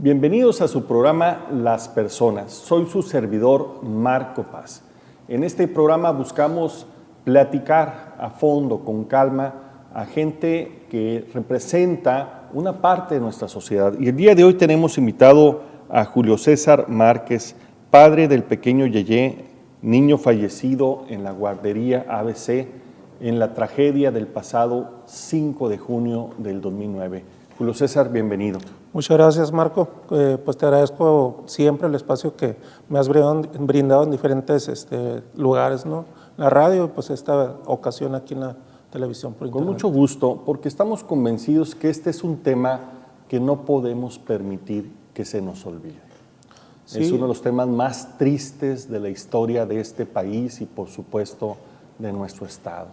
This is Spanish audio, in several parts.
Bienvenidos a su programa Las Personas. Soy su servidor Marco Paz. En este programa buscamos platicar a fondo, con calma, a gente que representa una parte de nuestra sociedad. Y el día de hoy tenemos invitado a Julio César Márquez, padre del pequeño Yeye, niño fallecido en la guardería ABC en la tragedia del pasado 5 de junio del 2009. Julio César, bienvenido. Muchas gracias, Marco. Pues te agradezco siempre el espacio que me has brindado en diferentes lugares, ¿no? La radio, pues esta ocasión aquí en la televisión por internet. Con mucho gusto, porque estamos convencidos que este es un tema que no podemos permitir que se nos olvide. Sí. Es uno de los temas más tristes de la historia de este país y, por supuesto, de nuestro estado.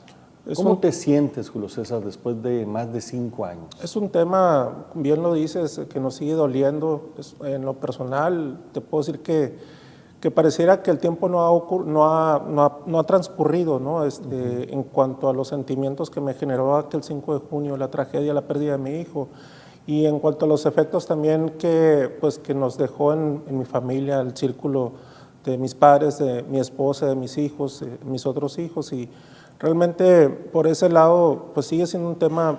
¿Cómo te sientes, Julio César, después de más de 5 años? Es un tema, bien lo dices, que nos sigue doliendo. En lo personal, te puedo decir que pareciera que el tiempo no ha transcurrido, ¿no? En cuanto a los sentimientos que me generó aquel 5 de junio, la tragedia, la pérdida de mi hijo, y en cuanto a los efectos también que nos dejó en mi familia, el círculo de mis padres, de mi esposa, de mis hijos, mis otros hijos, y realmente por ese lado pues sigue siendo un tema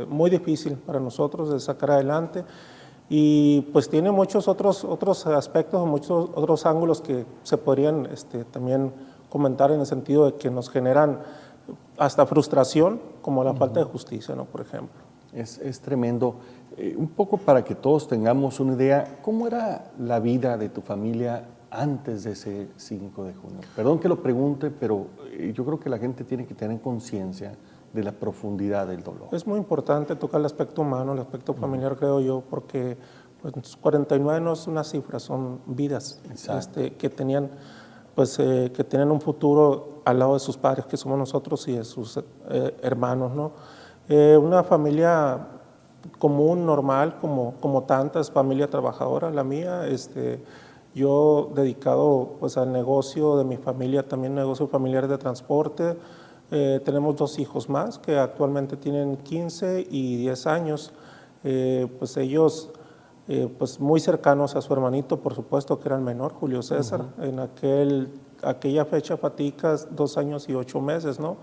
muy difícil para nosotros de sacar adelante, y pues tiene muchos otros aspectos, muchos otros ángulos que se podrían también comentar, en el sentido de que nos generan hasta frustración, como la falta de justicia, ¿no? Por ejemplo. Es tremendo. Un poco para que todos tengamos una idea, ¿cómo era la vida de tu familia antes de ese 5 de junio? Perdón que lo pregunte, pero yo creo que la gente tiene que tener conciencia de la profundidad del dolor. Es muy importante tocar el aspecto humano, el aspecto familiar, creo yo, porque 49 no es una cifra, son vidas que tenían un futuro al lado de sus padres, que somos nosotros, y de sus hermanos, ¿no? Una familia común, normal, como tantas, familia trabajadora, la mía. Yo dedicado al negocio de mi familia, también negocio familiar de transporte. Tenemos 2 hijos más que actualmente tienen 15 y 10 años. Ellos muy cercanos a su hermanito, por supuesto, que era el menor, Julio César. En aquella fecha fatídica, 2 años y 8 meses, ¿no?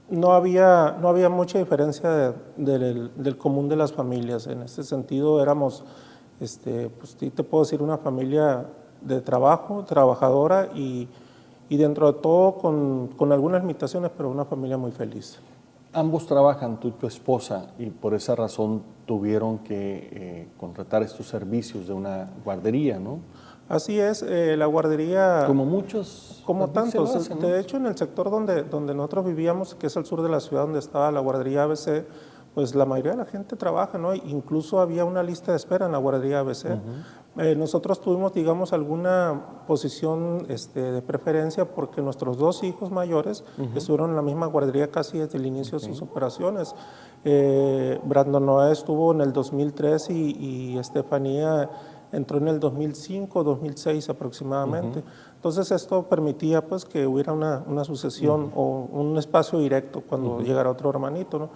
No había mucha diferencia del común de las familias. En este sentido éramos, te puedo decir, una familia de trabajo, trabajadora, y dentro de todo con algunas limitaciones, pero una familia muy feliz. Ambos trabajan, tú y tu esposa, y por esa razón tuvieron que contratar estos servicios de una guardería, ¿no? Así es, la guardería... Como muchos... Como tantos. Hacen, ¿no? De hecho, en el sector donde nosotros vivíamos, que es el sur de la ciudad, donde estaba la guardería ABC, pues la mayoría de la gente trabaja, ¿no? Incluso había una lista de espera en la guardería ABC. Nosotros tuvimos, digamos, alguna posición de preferencia porque nuestros 2 hijos mayores estuvieron en la misma guardería casi desde el inicio de sus operaciones. Brandon Noé estuvo en el 2003 y Estefanía entró en el 2005, 2006 aproximadamente. Entonces esto permitía que hubiera una sucesión o un espacio directo cuando llegara otro hermanito, ¿no?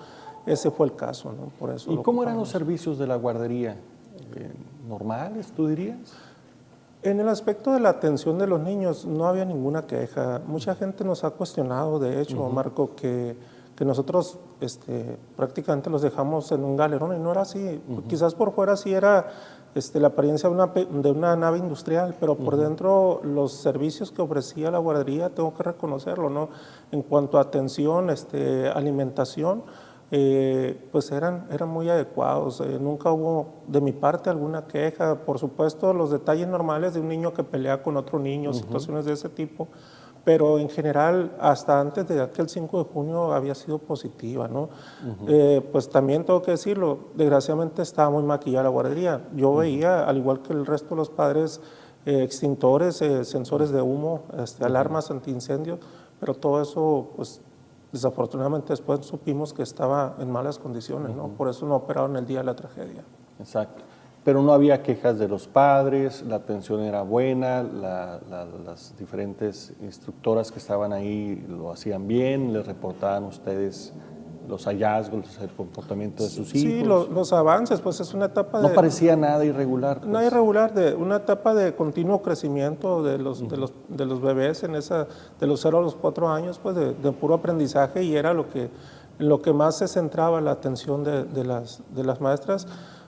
Ese fue el caso, ¿no? Por eso. ¿Y cómo eran los servicios de la guardería? ¿Normales, tú dirías? En el aspecto de la atención de los niños no había ninguna queja. Mucha gente nos ha cuestionado, de hecho, Marco, que nosotros prácticamente los dejamos en un galerón, y no era así. Quizás por fuera sí era la apariencia de una nave industrial, pero por dentro los servicios que ofrecía la guardería, tengo que reconocerlo, ¿no? En cuanto a atención, alimentación, eran muy adecuados. Nunca hubo de mi parte alguna queja. Por supuesto, los detalles normales de un niño que pelea con otro niño, situaciones de ese tipo, pero en general, hasta antes de aquel 5 de junio había sido positiva, ¿no? Pues también tengo que decirlo, desgraciadamente estaba muy maquillada la guardería. Yo veía, al igual que el resto de los padres, extintores, sensores de humo, alarmas antiincendios, pero todo eso, pues desafortunadamente después supimos que estaba en malas condiciones, ¿no? Por eso no operaron el día de la tragedia. Exacto. Pero no había quejas de los padres, la atención era buena, las diferentes instructoras que estaban ahí lo hacían bien, les reportaban a ustedes los hallazgos, el comportamiento de sus Sí, hijos. los avances, pues es una etapa No parecía nada irregular. Pues. Nada irregular, una etapa de continuo crecimiento de los bebés de los 0 a los 4 años, pues de puro aprendizaje, y era lo que más se centraba la atención de las maestras,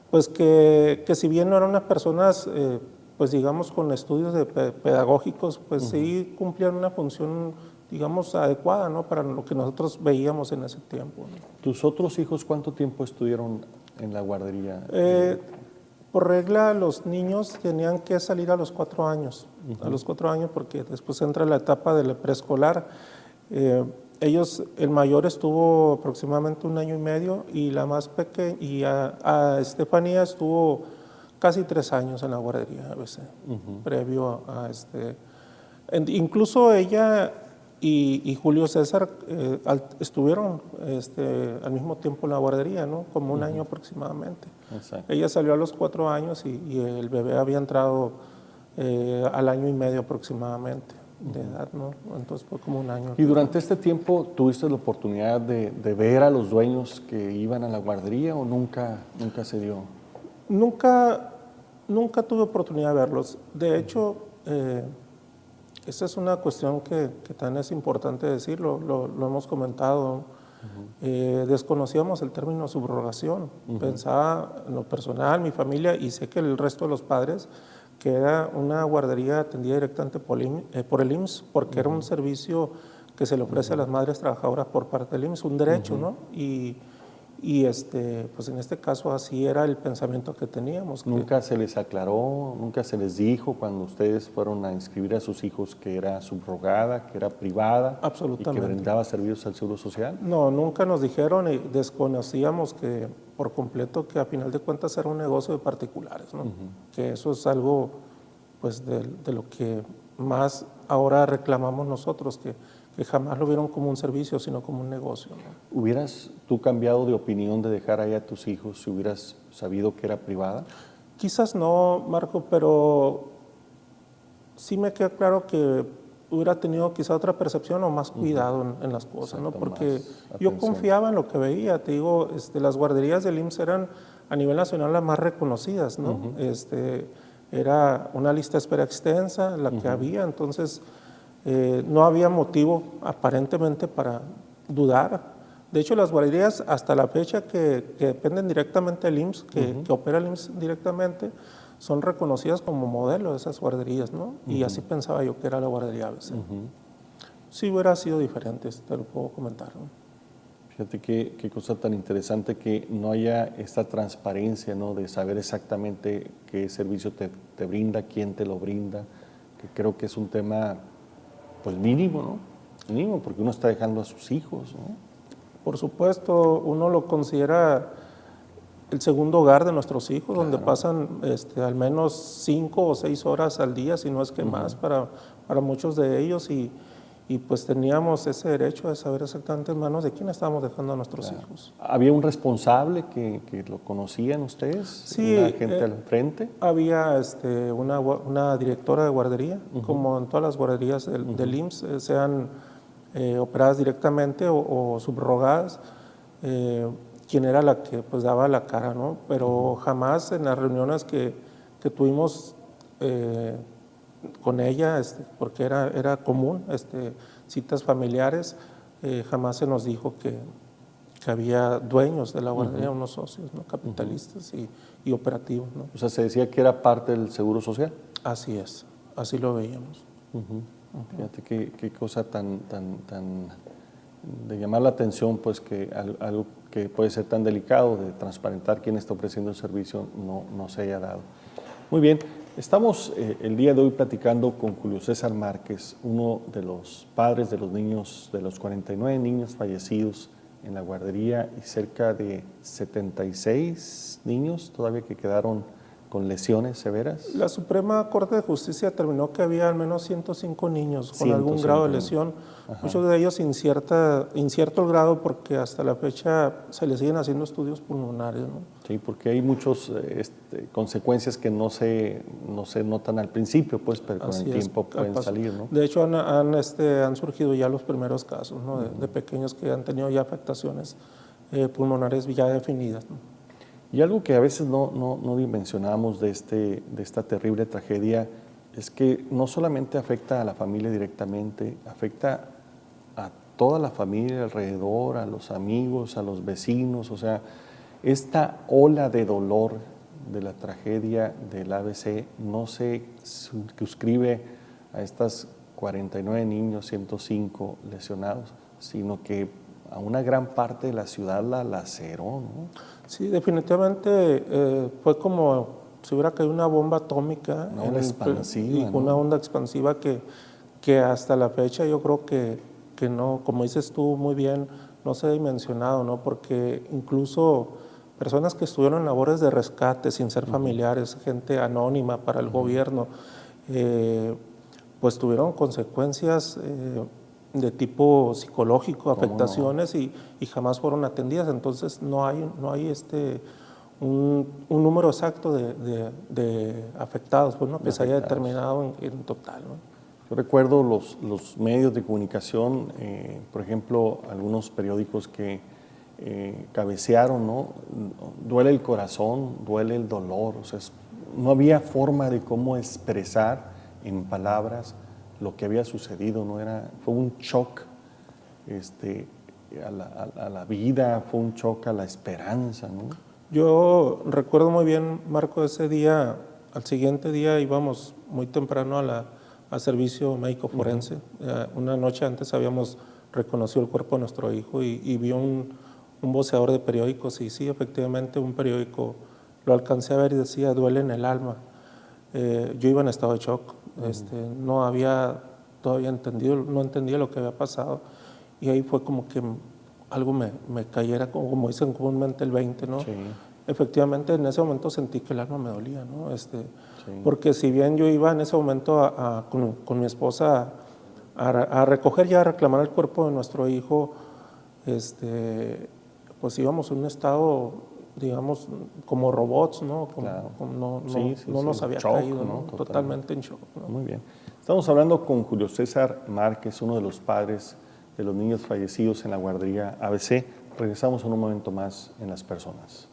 pues que si bien no eran unas personas, pues digamos con estudios pedagógicos, pues sí cumplían una función, digamos, adecuada, ¿no? Para lo que nosotros veíamos en ese tiempo, ¿no? ¿Tus otros hijos cuánto tiempo estuvieron en la guardería? Por regla, los niños tenían que salir a los 4 años, a los 4 años, porque después entra la etapa del preescolar. El mayor estuvo aproximadamente 1 año y medio, y la más pequeña, y a Estefanía estuvo casi 3 años en la guardería, a veces, previo a incluso ella y Julio César estuvieron al mismo tiempo en la guardería, ¿no? Como 1 año aproximadamente. Exacto. Ella salió a los 4 años y el bebé había entrado al año y medio aproximadamente de edad, ¿no? Entonces fue como 1 año. ¿Y durante este tiempo tuviste la oportunidad de ver a los dueños que iban a la guardería o nunca se dio? Nunca tuve oportunidad de verlos. De hecho, esta es una cuestión que también es importante decirlo, lo hemos comentado. Desconocíamos el término subrogación. Pensaba en lo personal, mi familia, y sé que el resto de los padres, que era una guardería atendida directamente por el IMSS, porque era un servicio que se le ofrece a las madres trabajadoras por parte del IMSS, un derecho, ¿no? Pues en este caso así era el pensamiento que teníamos. ¿Nunca se les aclaró, nunca se les dijo cuando ustedes fueron a inscribir a sus hijos que era subrogada, que era privada? Absolutamente. ¿Y que brindaba servicios al Seguro Social? No, nunca nos dijeron, y desconocíamos que por completo que a final de cuentas era un negocio de particulares, ¿no? Que eso es algo pues de lo que más ahora reclamamos nosotros, que jamás lo vieron como un servicio, sino como un negocio, ¿no? ¿Hubieras tú cambiado de opinión de dejar ahí a tus hijos si hubieras sabido que era privada? Quizás no, Marco, pero sí me queda claro que hubiera tenido quizá otra percepción o más cuidado en las cosas, ¿no? Porque yo confiaba en lo que veía. Te digo, las guarderías del IMSS eran a nivel nacional las más reconocidas, ¿no? Era una lista de espera extensa la que había, entonces no había motivo aparentemente para dudar. De hecho, las guarderías hasta la fecha que dependen directamente del IMSS, que opera el IMSS directamente, son reconocidas como modelo de esas guarderías, ¿no? Y así pensaba yo que era la guardería ABC. Sí hubiera sido diferente, te lo puedo comentar, ¿no? Fíjate qué cosa tan interesante que no haya esta transparencia, ¿no? De saber exactamente qué servicio te brinda, quién te lo brinda, que creo que es un tema pues mínimo, ¿no? Mínimo, porque uno está dejando a sus hijos, ¿no? Por supuesto, uno lo considera el segundo hogar de nuestros hijos, donde pasan al menos 5 o 6 horas al día, si no es que más, para muchos de ellos, y pues teníamos ese derecho de saber exactamente en manos de quién estábamos dejando a nuestros hijos. ¿Había un responsable que lo conocían ustedes? Sí. ¿Una gente al frente? Había una directora de guardería, como en todas las guarderías del IMSS, sean operadas directamente o subrogadas, quien era la que pues daba la cara, ¿no? Pero jamás en las reuniones que tuvimos con ella, porque era común, citas familiares, jamás se nos dijo que había dueños de la guardería, unos socios, ¿no? Capitalistas y operativos, ¿no? O sea, se decía que era parte del Seguro Social. Así es, así lo veíamos. Fíjate qué cosa tan de llamar la atención, pues que algo que puede ser tan delicado de transparentar quién está ofreciendo el servicio no se haya dado. Muy bien, estamos el día de hoy platicando con Julio César Márquez, uno de los padres de los niños, de los 49 niños fallecidos en la guardería y cerca de 76 niños todavía que quedaron con lesiones severas. La Suprema Corte de Justicia determinó que había al menos 105 niños con algún grado de lesión, muchos de ellos incierto el grado porque hasta la fecha se les siguen haciendo estudios pulmonares, ¿no? Sí, porque hay muchas consecuencias que no se notan al principio, pues, pero con el tiempo pueden salir, ¿no? De hecho, han surgido ya los primeros casos, ¿no? De pequeños que han tenido ya afectaciones pulmonares ya definidas, ¿no? Y algo que a veces no dimensionamos de esta terrible tragedia es que no solamente afecta a la familia directamente, afecta a toda la familia alrededor, a los amigos, a los vecinos. O sea, esta ola de dolor de la tragedia del ABC no se circunscribe a estas 49 niños, 105 lesionados, sino que a una gran parte de la ciudad la laceró, ¿no? Sí, definitivamente fue como si hubiera caído una bomba atómica. Una onda expansiva, ¿no? Una onda expansiva que hasta la fecha yo creo que no, como dices tú muy bien, no se ha dimensionado, ¿no? Porque incluso personas que estuvieron en labores de rescate sin ser familiares, gente anónima para el gobierno, pues tuvieron consecuencias de tipo psicológico, afectaciones, y jamás fueron atendidas. Entonces no hay un número exacto de afectados, pues, ¿no? Que se haya determinado en total, ¿no? Yo recuerdo los medios de comunicación, por ejemplo, algunos periódicos que cabecearon, ¿no? Duele el corazón, duele el dolor. O sea, no había forma de cómo expresar en palabras lo que había sucedido, ¿no? Fue un shock a la vida, fue un shock a la esperanza, ¿no? Yo recuerdo muy bien, Marco, ese día, al siguiente día íbamos muy temprano al servicio médico forense. Una noche antes habíamos reconocido el cuerpo de nuestro hijo y vio un voceador de periódicos, y sí, efectivamente, un periódico lo alcancé a ver y decía: duele en el alma. Yo iba en estado de shock, no había todavía no entendía lo que había pasado, y ahí fue como que algo me cayera, como dicen comúnmente, el 20, ¿no? Sí. Efectivamente, en ese momento sentí que el alma me dolía, ¿no? Porque si bien yo iba en ese momento con mi esposa a recoger, ya a reclamar el cuerpo de nuestro hijo, pues íbamos en un estado, digamos, como robots, ¿no? Claro. No Sí, nos había shock, caído, ¿no? ¿no? Totalmente en shock, ¿no? Muy bien. Estamos hablando con Julio César Márquez, uno de los padres de los niños fallecidos en la guardería ABC. Regresamos en un momento más en Las Personas.